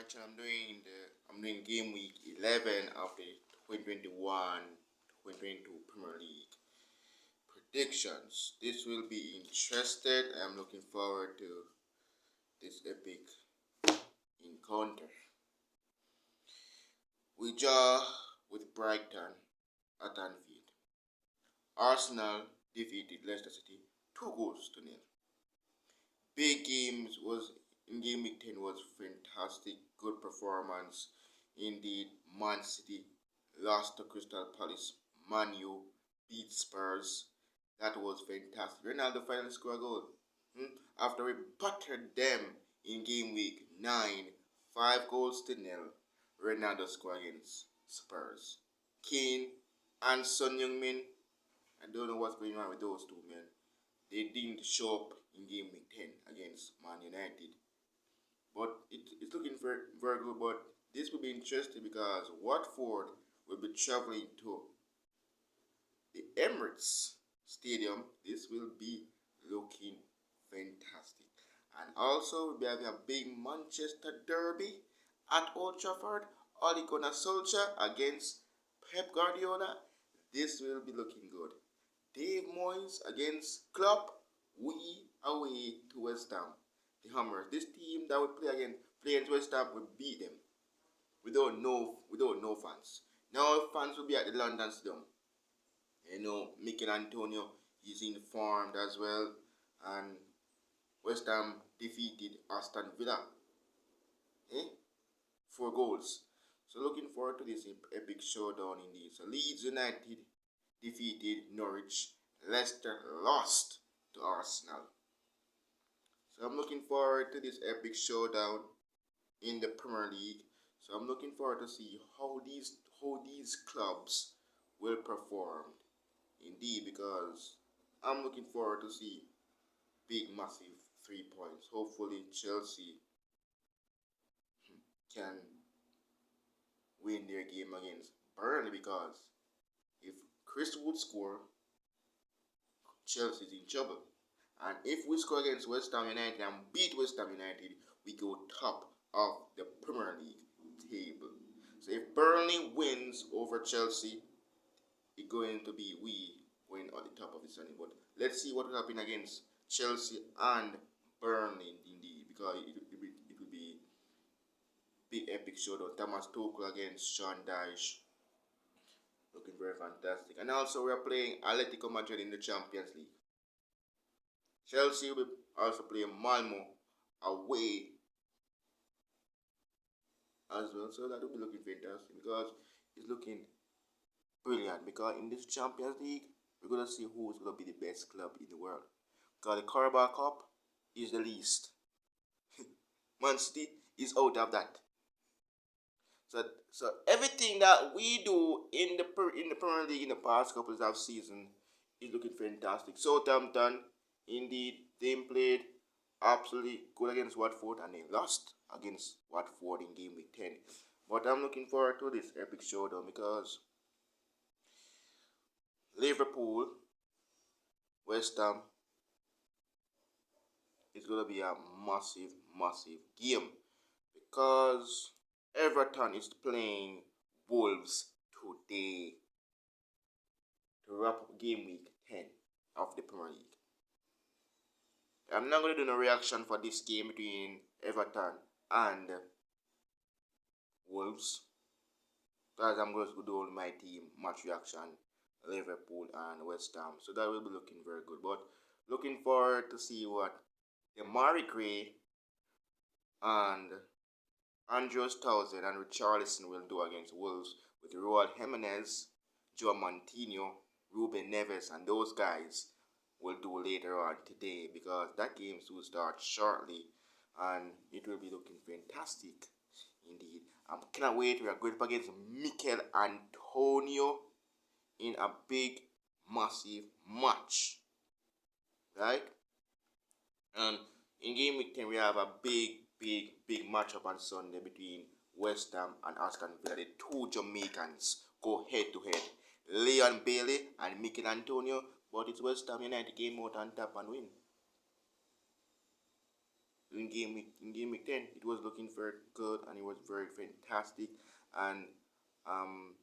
Actually, I'm doing game week 11 of the 2021-2022 Premier League predictions. This will be interesting. I'm looking forward to this epic encounter. We draw with Brighton at Anfield. Arsenal defeated Leicester City 2-0. Big games was in game week 10 was fantastic, good performance. Indeed, Man City lost to Crystal Palace. Man U beat Spurs. That was fantastic. Ronaldo finally scored a goal. After we battered them in game week 9, 5-0. Ronaldo scored against Spurs. Kane and Son Heung-min, I don't know what's going on with those two men. They didn't show up in game week 10 against Man United. But it's looking very, very good. But this will be interesting because Watford will be traveling to the Emirates Stadium. This will be looking fantastic. And also, we'll be having a big Manchester derby at Old Trafford. Ole Gunnar Solskjaer against Pep Guardiola. This will be looking good. Dave Moyes against Klopp. We away to West Ham. The Hammers. This team that will play against West Ham will beat them. Without no fans. Now fans will be at the London Stadium. Mikel Antonio is informed as well, and West Ham defeated Aston Villa. 4 goals. So looking forward to this epic showdown indeed. So Leeds United defeated Norwich. Leicester lost to Arsenal. So I'm looking forward to this epic showdown in the Premier League. So I'm looking forward to see how these clubs will perform. Indeed, because I'm looking forward to see big, massive 3 points. Hopefully, Chelsea can win their game against Burnley, because if Chris would score, Chelsea is in trouble. And if we score against West Ham United and beat West Ham United, we go top of the Premier League table. So if Burnley wins over Chelsea, it's going to be we going on the top of the standing. But let's see what will happen against Chelsea and Burnley indeed, because it will be big epic showdown. Thomas Tuchel against Sean Dyche. Looking very fantastic. And also we are playing Atletico Madrid in the Champions League. Chelsea will also play Malmo away as well. So that will be looking fantastic, because it's looking brilliant. Because in this Champions League, we're going to see who's going to be the best club in the world. Because the Carabao Cup is the least. Man City is out of that. So everything that we do in the Premier League in the past couple of seasons is looking fantastic. Southampton, indeed, they played absolutely good against Watford, and they lost against Watford in game week 10. But I'm looking forward to this epic showdown, because Liverpool, West Ham is going to be a massive, massive game, because Everton is playing Wolves today to wrap up game week 10 of the Premier League. I'm not going to do no reaction for this game between Everton and Wolves, because I'm going to do my team match reaction, Liverpool and West Ham. So that will be looking very good. But looking forward to see what Demari Gray and Andrews Townsend and Richarlison will do against Wolves, with Raul Jimenez, Joe Montino, Ruben Neves, and those guys will do later on today, because that game will start shortly and it will be looking fantastic indeed. I cannot wait. We are going up against Mikel Antonio in a big, massive match, right? And in game week 10, we have a big matchup on Sunday between West Ham and Aston Villa. The two Jamaicans go head to head. Leon Bailey and Mikel Antonio, but it's West Ham United game out on top and win. in game week 10, it was looking very good and it was very fantastic, and um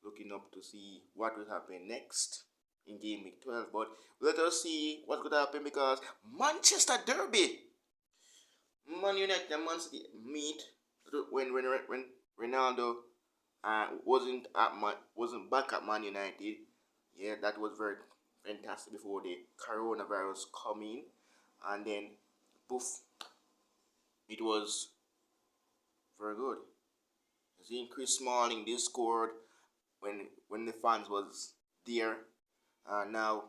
looking up to see what will happen next in game week 12. But let us see what's going to happen, because Manchester Derby, Man United and Man City meet when Ronaldo wasn't back at Man United. Yeah, that was very fantastic before the coronavirus come in, and then poof, it was very good. You see, Chris Smalling, they scored when the fans was there. Now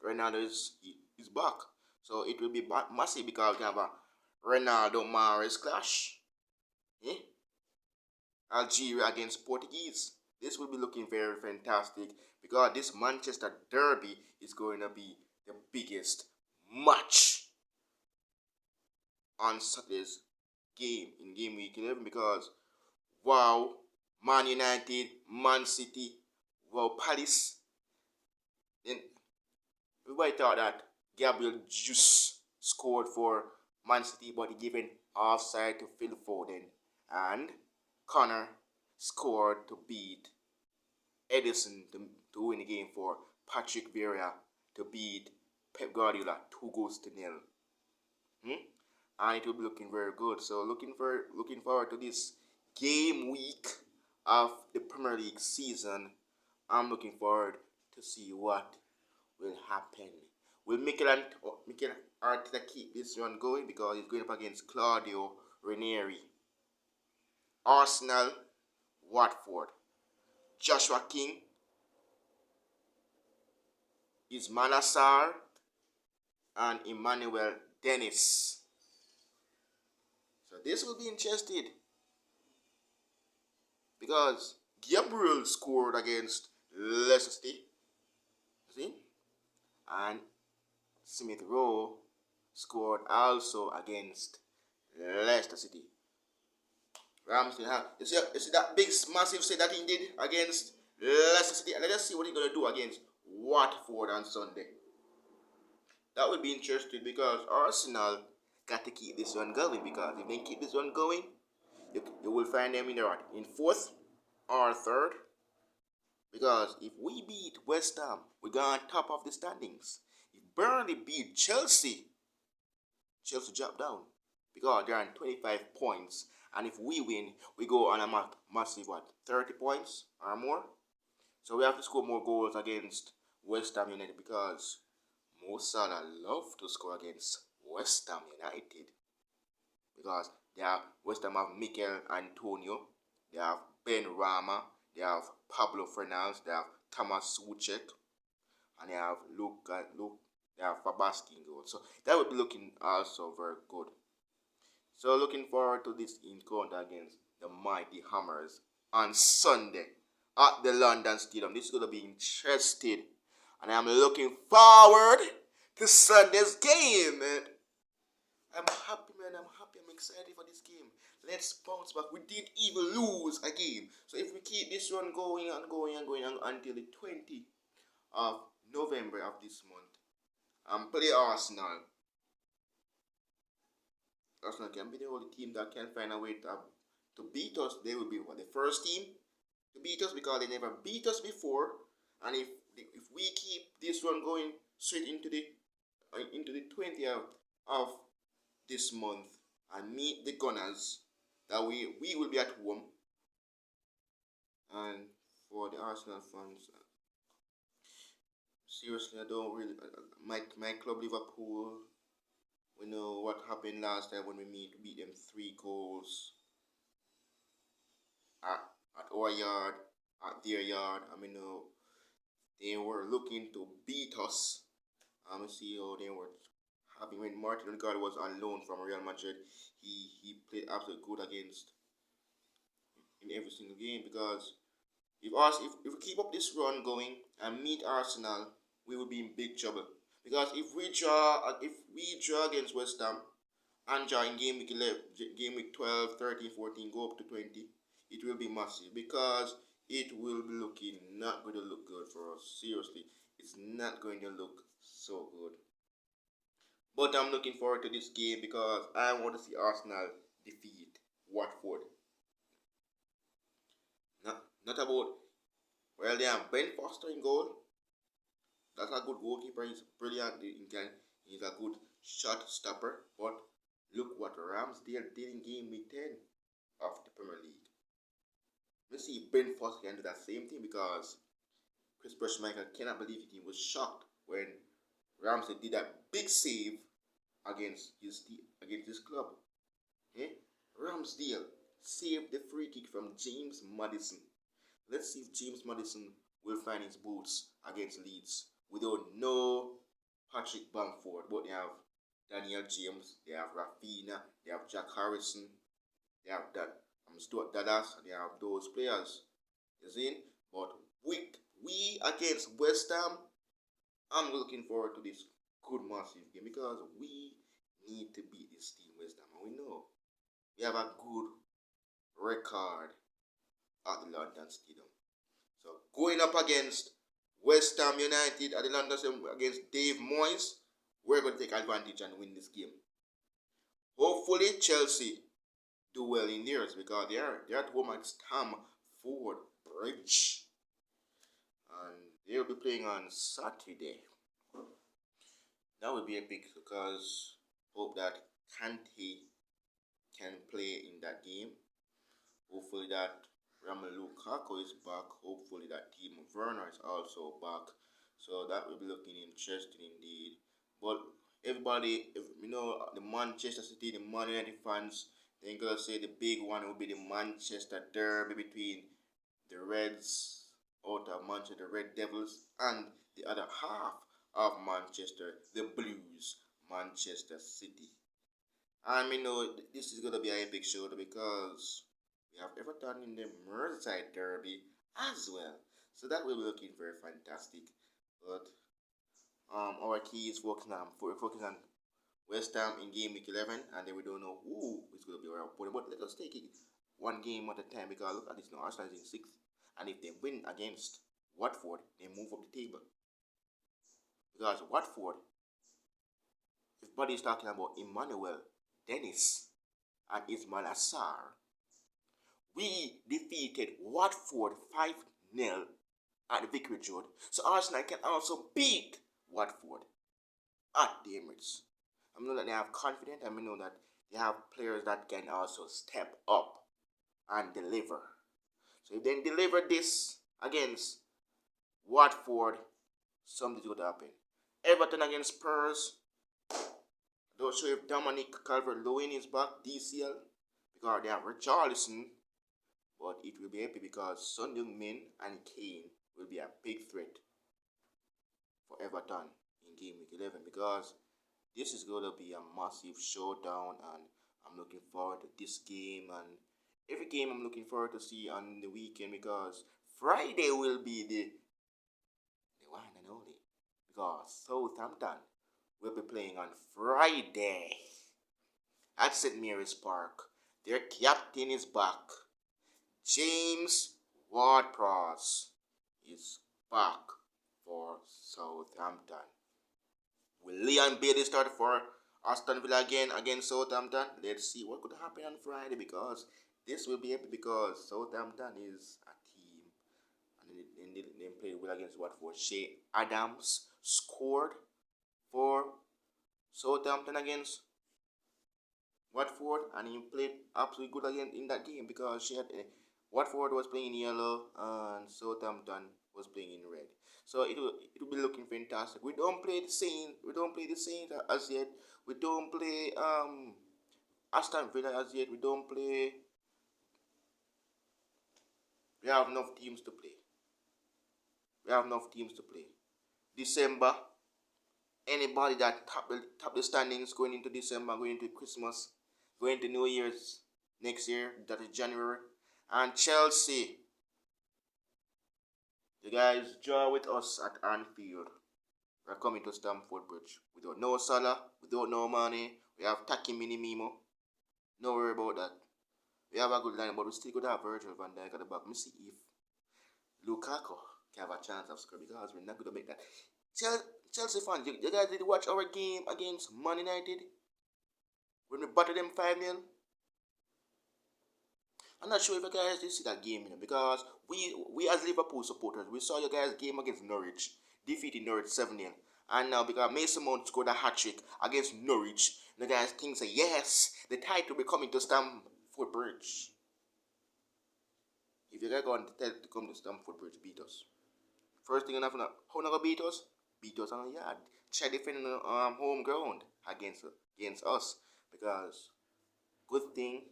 Ronaldo is back, so it will be massive because we have a Ronaldo Mahrez clash. Eh? Algeria against Portuguese. This will be looking very fantastic, because this Manchester Derby is going to be the biggest match on Saturday's game in game week 11, because wow, Man United, Man City, wow, Palace. Then everybody thought that Gabriel just scored for Man City, but he given offside to Phil Foden, and Connor scored to beat Edison to win the game for Patrick Vieira to beat Pep Guardiola 2-0. And it will be looking very good. So looking forward to this game week of the Premier League season. I'm looking forward to see what will happen. Will Mikel Arteta keep this one going, because he's going up against Claudio Ranieri? Arsenal, Watford, Joshua King, Ismail Assar, and Emmanuel Dennis. So this will be interesting, because Gabriel scored against Leicester City, see, and Smith Rowe scored also against Leicester City. Ramsey, you see that big massive set that he did against Leicester City, and let us see what he's gonna do against Watford on Sunday. That would be interesting, because Arsenal got to keep this one going, because if they keep this one going, you will find them in fourth or third. Because if we beat West Ham, we go on top of the standings. If Burnley beat Chelsea, Chelsea drop down, because they're on 25 points. And if we win, we go on a massive 30 points or more. So we have to score more goals against West Ham United, because Mo Salah love to score against West Ham United, because they have West Ham have Mikel Antonio, they have Ben Rama, they have Pablo Fernandes, they have Thomas Suchek, and they have Luke, they have Fabaski in goal. So that would be looking also very good. So looking forward to this encounter against the Mighty Hammers on Sunday at the London Stadium. This is going to be interesting, and I'm looking forward to Sunday's game, man. I'm happy, man. I'm happy. I'm excited for this game. Let's bounce back. We did even lose a game. So if we keep this run going and going and going until the 20th of November of this month, and play Arsenal. Arsenal can be the only team that can find a way to beat us. They will be the first team to beat us, because they never beat us before. And if we keep this run going straight into the 20th of this month and meet the Gunners, that we will be at home. And for the Arsenal fans, seriously, I don't really my club Liverpool. We know what happened last time when we beat them 3 goals at our yard, at their yard. I mean, they were looking to beat us. See how they were having, when Martin Odegaard was on loan from Real Madrid. He played absolutely good against in every single game, because if we keep up this run going and meet Arsenal, we will be in big trouble. Because if we draw against West Ham and draw in game week 11, game week 12, 13, 14, go up to 20, it will be massive, because it will be looking not going to look good for us. Seriously, it's not going to look so good. But I'm looking forward to this game because I want to see Arsenal defeat Watford. Not about, well, they have Ben Foster in goal. That's a good goalkeeper. He's brilliant. He's a good shot stopper. But look what Ramsdale did in game week 10 of the Premier League. Let's see if Ben Foster can do that same thing because Chris Bushmaker cannot believe it. He was shocked when Ramsdale did that big save against his club. Eh? Ramsdale saved the free kick from James Maddison. Let's see if James Maddison will find his boots against Leeds. We don't know Patrick Bamford, but they have Daniel James, they have Rafinha, they have Jack Harrison, they have Stuart Dallas, and they have those players. You see? But we against West Ham, I'm looking forward to this good massive game because we need to beat this team West Ham, and we know we have a good record at the London Stadium. So going up against West Ham United at the London Stadium against Dave Moyes, we're going to take advantage and win this game. Hopefully Chelsea do well in theirs because they're at home at Stamford Bridge. And they'll be playing on Saturday. That would be epic because hope that Kante can play in that game. Hopefully that Romelu Lukaku is back. Hopefully that Timo Werner is also back. So that will be looking interesting indeed. But everybody, the Manchester City, the Man United fans, they're gonna say the big one will be the Manchester Derby between the Reds out of Manchester, the Red Devils, and the other half of Manchester, the Blues, Manchester City. And this is gonna be an epic show because we have Everton in the Merseyside Derby as well. So that will be looking very fantastic. But our key is focusing on West Ham in game week 11, and then we don't know who is going to be our opponent. But let us take it one game at a time because look at this now. Arsenal is in 6th, and if they win against Watford, they move up the table. Because Watford, everybody is talking about Emmanuel Dennis and Ismail Assar. We defeated Watford 5-0 at the Vicarage Road. So Arsenal can also beat Watford at the Emirates. I know that they have confidence. I know that they have players that can also step up and deliver. So if they deliver this against Watford, something's going to happen. Everton against Spurs. Don't sure if Dominic Calvert-Lewin is back, DCL, because they have Richarlison. But it will be happy because Son Heung-min and Kane will be a big threat for Everton in game week 11 because this is going to be a massive showdown, and I'm looking forward to this game and every game I'm looking forward to see on the weekend because Friday will be the one and only because Southampton will be playing on Friday at St. Mary's Park. Their captain is back. James Ward-Prowse is back for Southampton. Will Leon Bailey start for Aston Villa again against Southampton? Let's see what could happen on Friday because this will be epic because Southampton is a team and they played well against Watford. Shea Adams scored for Southampton against Watford and he played absolutely good again in that game because Watford was playing in yellow and Southampton was playing in red. So it will be looking fantastic. We don't play the Saints as yet. We don't play Aston Villa as yet. We have enough teams to play. December, anybody that top the standings going into December, going into Christmas, going to New Year's next year, that is January. And Chelsea, the guys draw with us at Anfield. We're coming to Stamford Bridge. We don't know Salah, we don't know Mane, we have Taki Minimimo. No worry about that. We have a good line, but we still could have Virgil van Dijk at the back. Let me see if Lukaku can have a chance of scoring because we're not going to make that. Chelsea fans, you guys did watch our game against Man United when we battered them 5-0? I'm not sure if you guys did see that game, because we as Liverpool supporters, we saw you guys' game against Norwich, defeating Norwich 7-0. And now because Mason Mount scored a hat-trick against Norwich, the guys think say, yes, the title will be coming to Stamford Bridge. If you guys going to come to Stamford Bridge, beat us. First thing, how not gonna beat us? Beat us on the yard. Try defending home ground against us. Because good thing,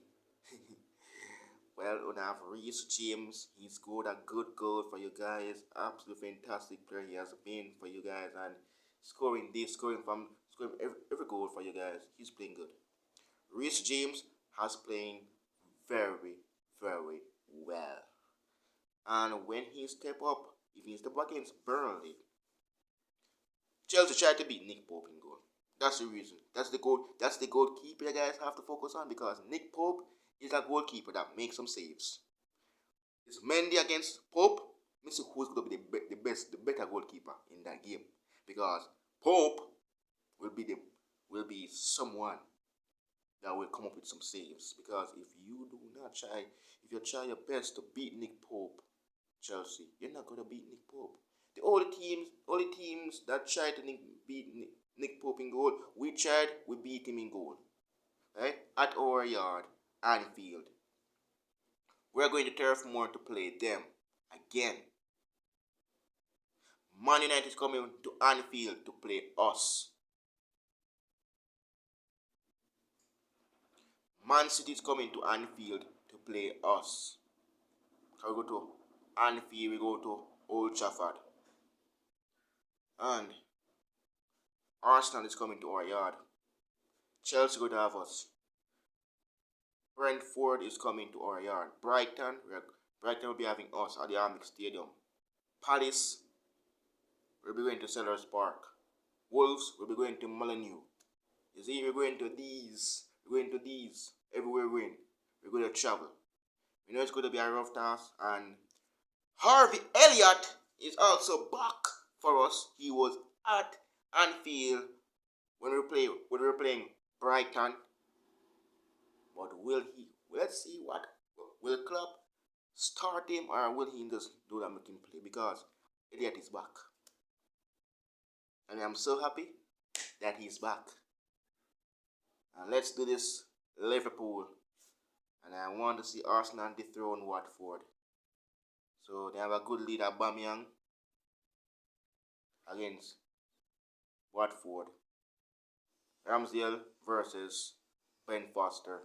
well, we have Reece James. He scored a good goal for you guys. Absolutely fantastic player he has been for you guys, and scoring every goal for you guys. He's playing good. Reece James has playing very, very well. And when he step up, if he step up against Burnley, Chelsea tried to beat Nick Pope in goal. That's the reason. That's the goal. That's the goalkeeper you guys have to focus on, because Nick Pope is a goalkeeper that makes some saves. It's Mendy against Pope. Let's see who's going to be the better goalkeeper in that game, because Pope will be someone that will come up with some saves. Because if you try your best to beat Nick Pope, Chelsea, you're not gonna beat Nick Pope. The only teams that tried to beat Nick Pope in goal, we beat him in goal. Right? At our yard, Anfield. We're going to Turf Moor to play them again. Man United is coming to Anfield to play us. Man City is coming to Anfield to play us. So we go to Anfield, we go to Old Trafford. And Arsenal is coming to our yard. Chelsea go to have us. Brentford is coming to our yard. Brighton will be having us at the Amex Stadium. Palace will be going to Sellers Park. Wolves will be going to Molineux. You see, we're going to these. Everywhere we're going to travel. We know it's going to be a rough task. And Harvey Elliott is also back for us. He was at Anfield when we were playing Brighton. But let's see will Klopp start him, or will he just do that make him play? Because Elliott is back. And I'm so happy that he's back. And let's do this, Liverpool. And I want to see Arsenal dethrone Watford. So they have a good lead at Aubameyang against Watford. Ramsdale versus Ben Foster.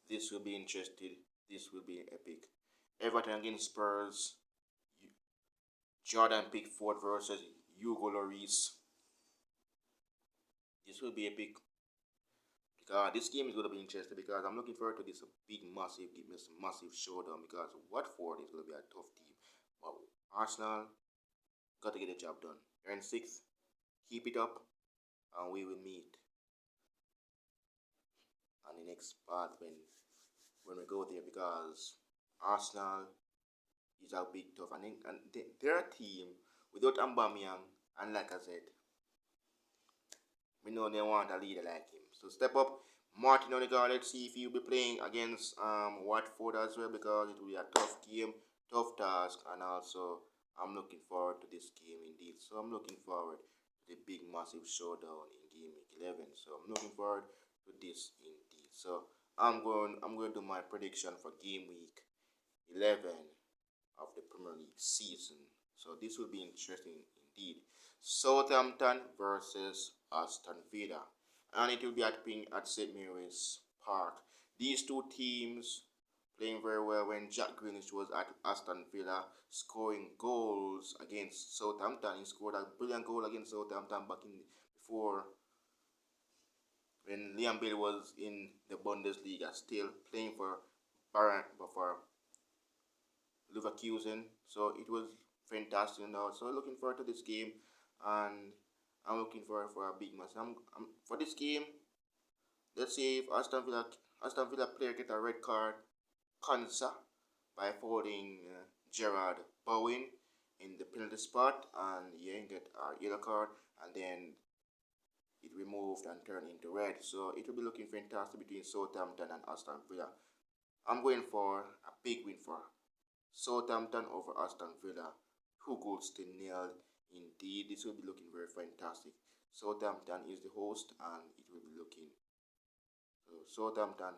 This will be interesting. This will be epic. Everton against Spurs. Jordan Pickford versus Hugo Lloris. This will be epic. This game is going to be interesting, because I'm looking forward to this massive showdown, because Watford is going to be a tough team. But Arsenal got to get the job done. They're in 6th. Keep it up, and we will meet on the next part when we go there, because Arsenal is a big tough, and they're a team without Aubameyang, and like I said, we know they want a leader like him. So step up, Martin Odegaard. Let's see if he'll be playing against Watford as well, because it will be a tough game, tough task, and also I'm looking forward to this game indeed. So I'm looking forward to the big massive showdown in game week 11. So I'm looking forward to this indeed. So I'm going to do my prediction for game week 11 of the Premier League season. So this will be interesting indeed. Southampton versus Aston Villa, and it will be at St. Mary's Park. These two teams playing very well when Jack Grealish was at Aston Villa, scoring goals against Southampton. He scored a brilliant goal against Southampton back before, when Liam Bailey was in the Bundesliga, still playing for Leverkusen. So it was fantastic. So looking forward to this game, and I'm looking forward for a big match. For this game, let's see if Aston Villa player get a red card, Konsa, by fouling Gerard Bowen in the penalty spot, and yeah, you get a yellow card, and then it removed and turned into red. So it will be looking fantastic between Southampton and Aston Villa. I'm going for a big win for Southampton over Aston Villa. 2-0 indeed. This will be looking very fantastic. Southampton is the host, and it will be looking. So Southampton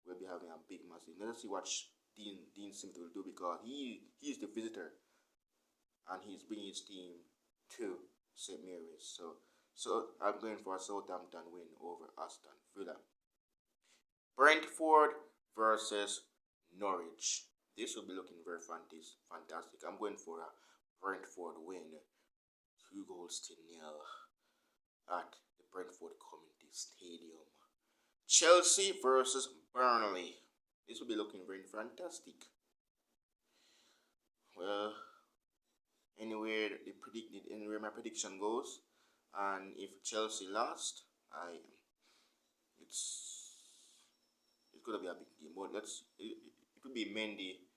will be having a big match. Let's see what Dean Smith will do, because he's the visitor, and he's bringing his team to St. Mary's. So I'm going for a Southampton win over Aston Villa. Brentford versus Norwich. This will be looking very fantastic. I'm going for a Brentford win, 2-0 at the Brentford Community Stadium. Chelsea versus Burnley. This will be looking very fantastic. Well, anywhere my prediction goes, and if Chelsea lost, it's gonna be a big game. But it will be Mendy,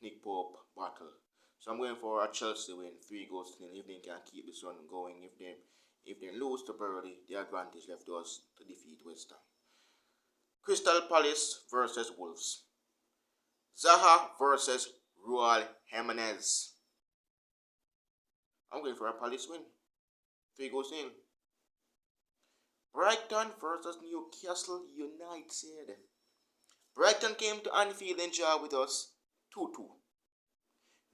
Nick Pope battle. So I'm going for a Chelsea win, 3-0. If they can keep this one going, if they lose to Burnley, the advantage left to us to defeat West Ham. Crystal Palace versus Wolves. Zaha versus Raul Jimenez. I'm going for a Palace win, 3-0. Brighton versus Newcastle United. Brighton came to Anfield and draw with us 2-2.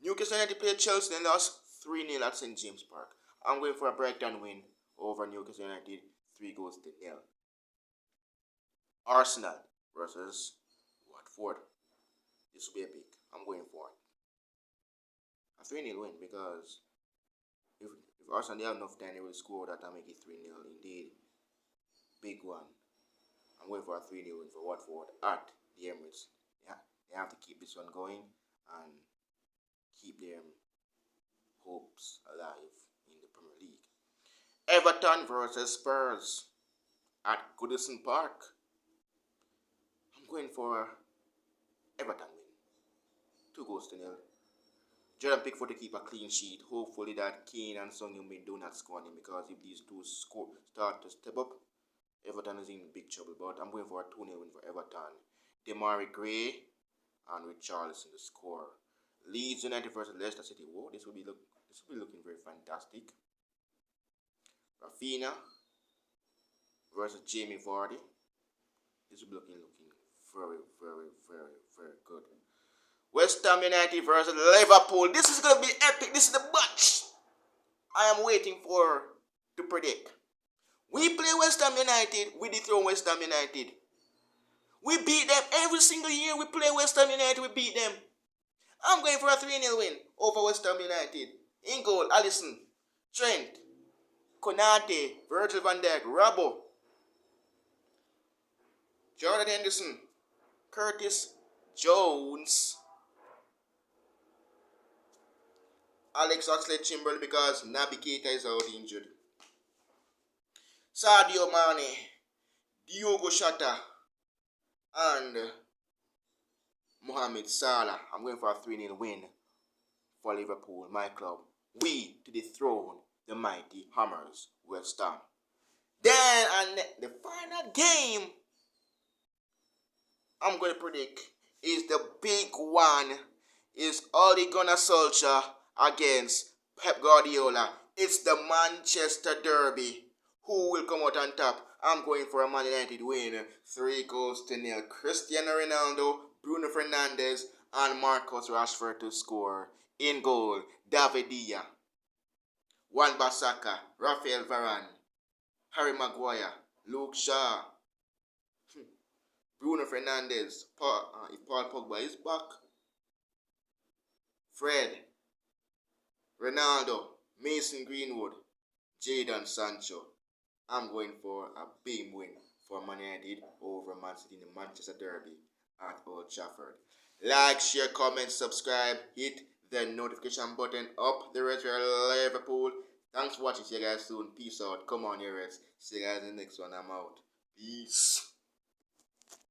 Newcastle United played Chelsea and lost 3-0 at St. James Park. I'm going for a Brighton win over Newcastle United, 3-0. Arsenal versus Watford. This will be epic. I'm going for it. A 3-0 win, because if Arsenal they have enough time, they will score that and make it 3-0 indeed. Big one. I'm going for a 3-0 win for Watford at the Emirates. Yeah, they have to keep this one going and keep their hopes alive in the Premier League. Everton versus Spurs at Goodison Park. I'm going for Everton win, 2-0. Jordan Pickford to keep a clean sheet. Hopefully that Kane and Son Heung-min do not score him, because if these two start to step up, Everton is in big trouble. But I'm going for a 2-0 win for Everton. Demarai Gray and Richarlison the score. Leeds United versus Leicester City. Whoa, this will be looking very fantastic. Rafinha versus Jamie Vardy. This will be looking very, very, very, very good. West Ham United versus Liverpool. This is going to be epic. This is the match I am waiting for to predict. We play West Ham United. We dethrone West Ham United. We beat them every single year. We play West Ham United. We beat them. I'm going for a 3-0 win over West Ham United. In goal, Alisson, Trent, Konate, Virgil van Dijk, Robbo, Jordan Henderson, Curtis Jones, Alex Oxlade-Chamberlain, because Naby Keita is out injured, Sadio Mane, Diogo Jota, and Mohamed Salah. I'm going for a 3-0 win for Liverpool, my club. We to dethrone the mighty Hammers, West Ham. Then, and the final game I'm going to predict is the big one. Is Ole Gunnar Solskjaer against Pep Guardiola. It's the Manchester Derby. Who will come out on top? I'm going for a Man United win, 3-0. Cristiano Ronaldo, Bruno Fernandes, and Marcus Rashford to score. In goal, David Villa, Wan-Bissaka, Rafael Varane, Harry Maguire, Luke Shaw, Bruno Fernandes, if Paul Pogba is back, Fred, Ronaldo, Mason Greenwood, Jadon Sancho. I'm going for a big win for Man United over Man City in the Manchester Derby at Old Trafford. Like, share, comment, subscribe, hit the notification button up the Red Liverpool. Thanks for watching. See you guys soon. Peace out. Come on, you Reds. See you guys in the next one. I'm out. Peace.